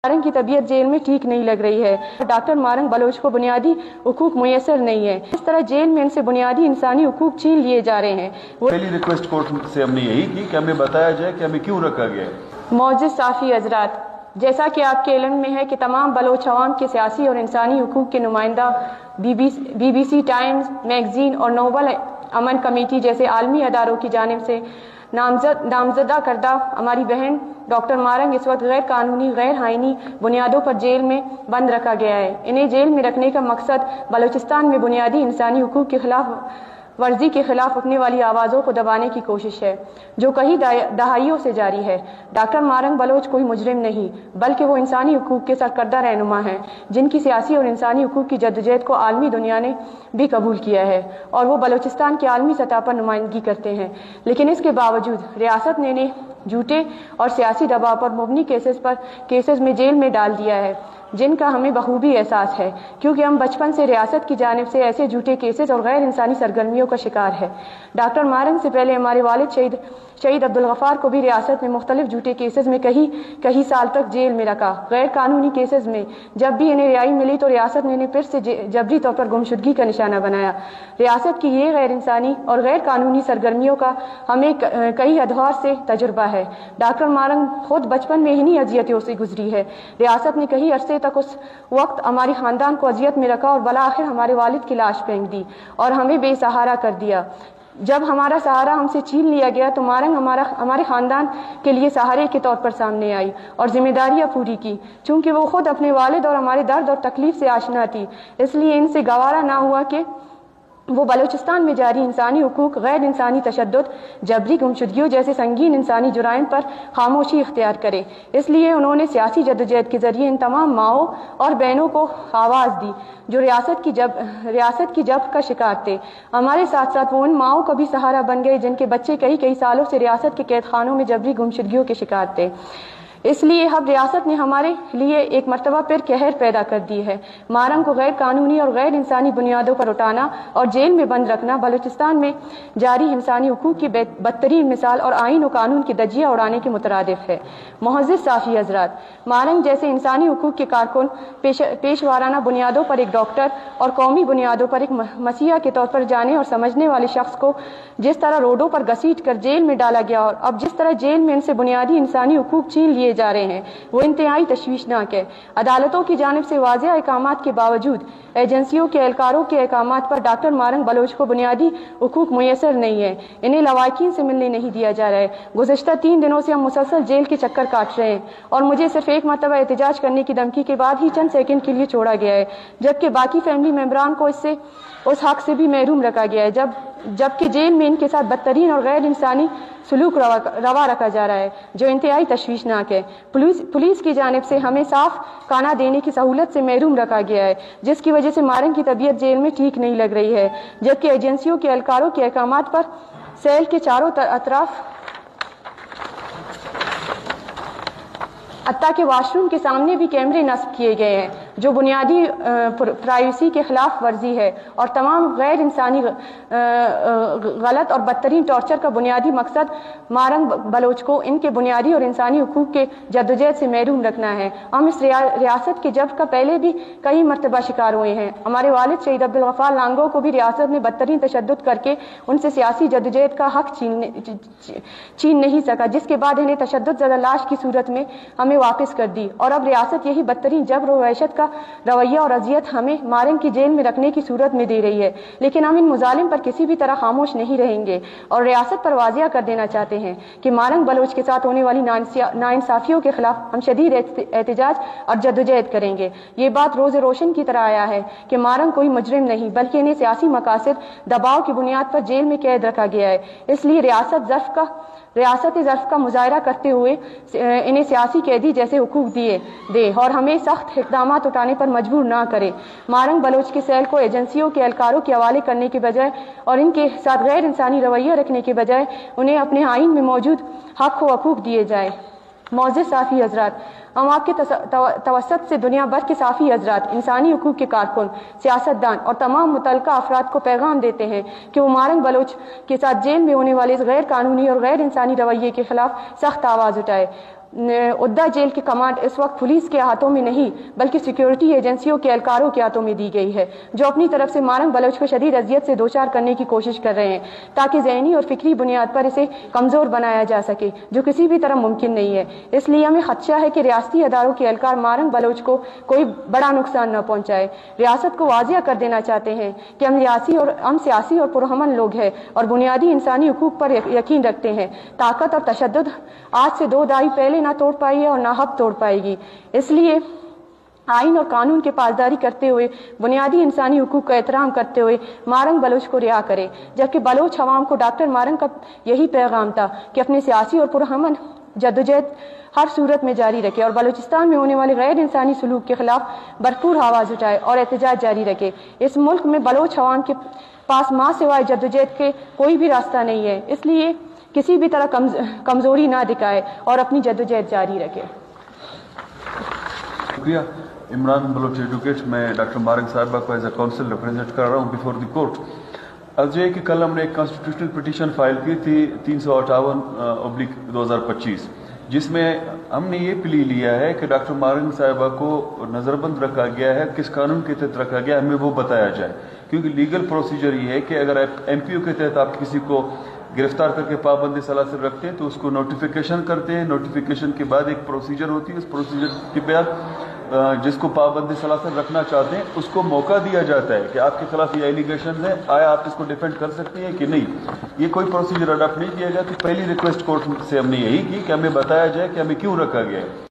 मारंग की तबीयत जेल में ठीक नहीं लग रही है। डॉक्टर मारंग बलोच को बुनियादी हुकूक मुयसर नहीं है। इस तरह जेल में इनसे बुनियादी इंसानी हुकूक छीन लिए जा रहे हैं। पहली रिक्वेस्ट कोर्ट से हमने यही की कि हमें बताया जाए कि हमें क्यों रखा गया है। मौजूद साफ़ी हजरात, जैसा कि आपके इल्म में है कि तमाम बलोच अवाम के सियासी और इंसानी हुकूक के नुमाइंदा BBC टाइम्स मैगजीन और नोबल अमन कमेटी जैसे आलमी अदारों की जानिब से नामजदा करदा हमारी बहन डॉक्टर मारंग इस वक्त गैर कानूनी गैर आईनी बुनियादों पर जेल में बंद रखा गया है। इन्हें जेल में रखने का मकसद बलूचिस्तान में बुनियादी इंसानी हुकूक के खिलाफ वर्जी के खिलाफ उठने वाली आवाज़ों को दबाने की कोशिश है, जो कई दहाइयों से जारी है। डॉक्टर मारंग बलोच कोई मुजरिम नहीं, बल्कि वो इंसानी हुकूक के सरकर्दा रहनुमा हैं, जिनकी सियासी और इंसानी हुकूक की जद्दोजहद को आलमी दुनिया ने भी कबूल किया है और वो बलूचिस्तान की आलमी सतह पर नुमाइंदगी करते हैं। लेकिन इसके बावजूद रियासत ने इन्हें झूठे और सियासी दबाव पर मुबनी केसेस में जेल में डाल दिया है, जिनका हमें बखूबी एहसास है, क्योंकि हम बचपन से रियासत की जानिब से ऐसे झूठे केसेस और गैर इंसानी सरगर्मियों का शिकार है। डॉक्टर मारंग से पहले हमारे वालिद शहीद अब्दुल गफ्फार को भी रियासत ने मुख्तलिफ झूठे केसेस में कई साल तक जेल में रखा। गैर कानूनी केसेस में जब भी इन्हें रिहाई मिली तो रियासत ने इन्हें फिर से जबरी तौर पर गुमशुदगी का निशाना बनाया। रियासत की ये गैर इंसानी और गैर कानूनी सरगर्मियों का हमें कई अदवार से तजुर्बा है। डॉक्टर मारंग खुद बचपन में इन्हीं अजियतों से गुजरी है। रियासत ने कई अरसे तक उस वक्त हमारे खानदान को अजियत में रखा और बला आखिर हमारे वालिद की लाश फेंक दी और हमें बेसहारा कर दिया। जब हमारा सहारा हमसे छीन लिया गया तो मारंग हमारे खानदान के लिए सहारे के तौर पर सामने आई और जिम्मेदारियां पूरी की। चूंकि वो खुद अपने वालिद और हमारे दर्द और तकलीफ से आशना थी, इसलिए इनसे गवारा ना हुआ कि वो बलूचिस्तान में जारी इंसानी हुकूक, गैर इंसानी तशद्दुद, जबरी गुमशुदगियों जैसे संगीन इंसानी जुराइम पर खामोशी इख्तियार करे। इसलिए उन्होंने सियासी जद्दोजहद के जरिए इन तमाम माओं और बहनों को आवाज़ दी जो रियासत की जब्र का शिकार थे। हमारे साथ साथ वो उन माओं का भी सहारा बन गए जिनके बच्चे कई सालों से रियासत के कैद खानों में जबरी गुमशुदगियों के शिकार थे। इसलिए अब रियासत ने हमारे लिए एक मर्तबा फिर कहर पैदा कर दी है। मारंग को गैर कानूनी और गैर इंसानी बुनियादों पर उठाना और जेल में बंद रखना बलूचिस्तान में जारी इंसानी हुकूक की बदतरीन मिसाल और आइन और कानून की दजिया उड़ाने के मुतरादिफ है। मुअज़्ज़िज़ साफ़ी हज़रात, मारंग जैसे इंसानी हुकूक के कारकुन पेशवाराना बुनियादों पर एक डॉक्टर और कौमी बुनियादों पर एक मसीहा के तौर पर जाने और समझने वाले शख्स को जिस तरह रोडों पर घसीट कर जेल में डाला गया और अब जिस तरह जेल में इनसे बुनियादी इंसानी हुकूक छीन लिए जा रहे हैं, वो इंतहाई तशवीशनाक है। अदालतों की जानिब से वाज़ेह अहकामात के बावजूद एजेंसियों के एहलकारों के अहकामात पर डॉक्टर मारंग बलोच को बुनियादी हुकूक मुयसर नहीं है। इन्हें लवाकिन से मिलने नहीं दिया जा रहा है। गुज़श्ता 3 दिनों से हम मुसलसल जेल के चक्कर काट रहे हैं और मुझे सिर्फ एक मरतबा एहतजाज करने की धमकी के बाद ही चंद सेकंड के लिए छोड़ा गया है, जबकि बाकी फैमिली मेंबरान को उस हक से भी महरूम रखा गया है, जबकि जेल में इनके साथ बदतरीन और गैर इंसानी सलूक रवा रखा जा रहा है, जो इंतहाई तशवीशनाक है। पुलिस की जानिब से हमें साफ खाना देने की सहूलत से महरूम रखा गया है, जिसकी वजह से मारंग की तबीयत जेल में ठीक नहीं लग रही है, जबकि एजेंसियों के एहलकारों के अहकामात पर सेल के चारों अतराफ हत्ता के वाशरूम के सामने भी कैमरे नस्ब किए गए हैं, जो बुनियादी प्राइवेसी के खिलाफ वर्जी है और तमाम गैर इंसानी गलत और बदतरीन टॉर्चर का बुनियादी मकसद मारंग बलोच को इनके बुनियादी और इंसानी हुकूक के जद्दोजहद से महरूम रखना है। हम इस रियासत के जब्र का पहले भी कई मरतबा शिकार हुए हैं। हमारे वालिद शहीद अब्दुल गफ्फार लांगो को भी रियासत ने बदतरीन तशद्दुद करके उनसे सियासी जद्दोजहद का हक छीन नहीं सका, जिसके बाद इन्हें तशद्दुद ज़दा लाश की सूरत में हमें वापस कर दी और अब रियासत यही बदतरीन जब्र और वहशत का रवैया और अजियत हमें मारंग की जेल में रखने की सूरत में दे रही है। लेकिन हम इन मुजालिम पर किसी भी तरह खामोश नहीं रहेंगे और रियासत पर वाजिया कर देना चाहते हैं कि मारंग बलोच के साथ होने वाली नाइंसाफियों के खिलाफ हम शदीद एहतजाज और जद्दोजहद करेंगे। ये बात रोज़ रोशन की तरह आया है कि मारंग कोई मुजरिम नहीं, बल्कि इन्हें सियासी मकासद दबाव की बुनियाद पर जेल में कैद रखा गया है। इसलिए रियासत ज़र्फ का मुजाहरा करते हुए इन्हें सियासी कैदी जैसे हुकूक दे और हमें सख्त इक़दामात उठाने पर मजबूर ना करे। मारंग बलोच के सेल को एजेंसियों के एहलकारों के हवाले करने के बजाय और इनके साथ गैर इंसानी रवैया रखने के बजाय उन्हें अपने आइन में मौजूद हक व हकूक़ दिए जाए। मौजूद साफ़ी हज़रात, हम आपके तवसत से दुनिया भर के साफ़ी हज़रात, इंसानी हुकूक के कारकुन, सियासतदान और तमाम मुतल्लिक़ा अफराद को पैगाम देते हैं कि वो मारंग बलोच के साथ जेल में होने वाले इस गैर कानूनी और गैर इंसानी रवैये के खिलाफ सख्त आवाज़ उठाए। उद्दा जेल की कमांड इस वक्त पुलिस के हाथों में नहीं बल्कि सिक्योरिटी एजेंसियों के एहलकारों के हाथों में दी गई है, जो अपनी तरफ से मारंग बलोच को शदीद अजियत से दोचार करने की कोशिश कर रहे हैं ताकि ज़हनी और फिक्री बुनियाद पर इसे कमज़ोर बनाया जा सके, जो किसी भी तरह मुमकिन नहीं है। इसलिए हमें खदशा है कि रियासती अदारों के एहलकार मारंग बलोच को कोई बड़ा नुकसान न पहुँचाए। रियासत को वाज़िया कर देना चाहते हैं कि हम सियासी और पुरअमन लोग हैं और बुनियादी इंसानी हुकूक पर यकीन रखते हैं। ताकत और तशद्दुद आज से 2 दहाई पहले ना तोड़ पाई है और ना अब तोड़ पाएगी। इसलिए आइन और कानून की पासदारी करते हुए, बुनियादी इंसानी हुकूक का एहतराम करते हुए मारंग बलोच को रिहा करे। जबकि बलोच अवाम को डॉक्टर मारंग का यही पैगाम था कि अपनी सियासी और पुरअमन जद्दोजहद हर सूरत में जारी रखे और बलूचिस्तान में होने वाले गैर इंसानी सलूक के खिलाफ भरपूर आवाज़ उठाए और एहतजाज जारी रखे। इस मुल्क में बलोच अवाम के पास माँ सिवाय जद्दोजहद के कोई भी रास्ता नहीं है, इसलिए किसी भी तरह कमज़ोरी ना दिखाए और अपनी जद्दोजहद जारी रखे। शुक्रिया। इमरान बलोच एडवोकेट, मैं डॉक्टर मारंग साहिबा को एज ए काउंसिल रिप्रेजेंट कर रहा हूँ बिफोर द कोर्ट। अब जो है कि कल हमने एक कॉन्स्टिट्यूशनल पिटीशन फाइल की थी 358/2025, जिसमें हमने ये प्ली लिया है कि डॉक्टर मारंग साहिबा को नज़रबंद रखा गया है। किस कानून के तहत रखा गया हमें वो बताया जाए, क्योंकि लीगल प्रोसीजर ये है कि अगर MPO के तहत आप किसी को गिरफ्तार करके पाबंदी सलासिल रखते हैं तो उसको नोटिफिकेशन करते हैं। नोटिफिकेशन के बाद एक प्रोसीजर होती है, उस प्रोसीजर के बाद जिसको पाबंदी सलासिल रखना चाहते हैं उसको मौका दिया जाता है कि आपके खिलाफ ये एलिगेशन है, आया आप इसको डिफेंड कर सकती हैं कि नहीं। ये कोई प्रोसीजर अडॉप्ट नहीं किया गया। तो पहली रिक्वेस्ट कोर्ट से हमने यही की कि हमें बताया जाए कि हमें क्यों रखा गया है।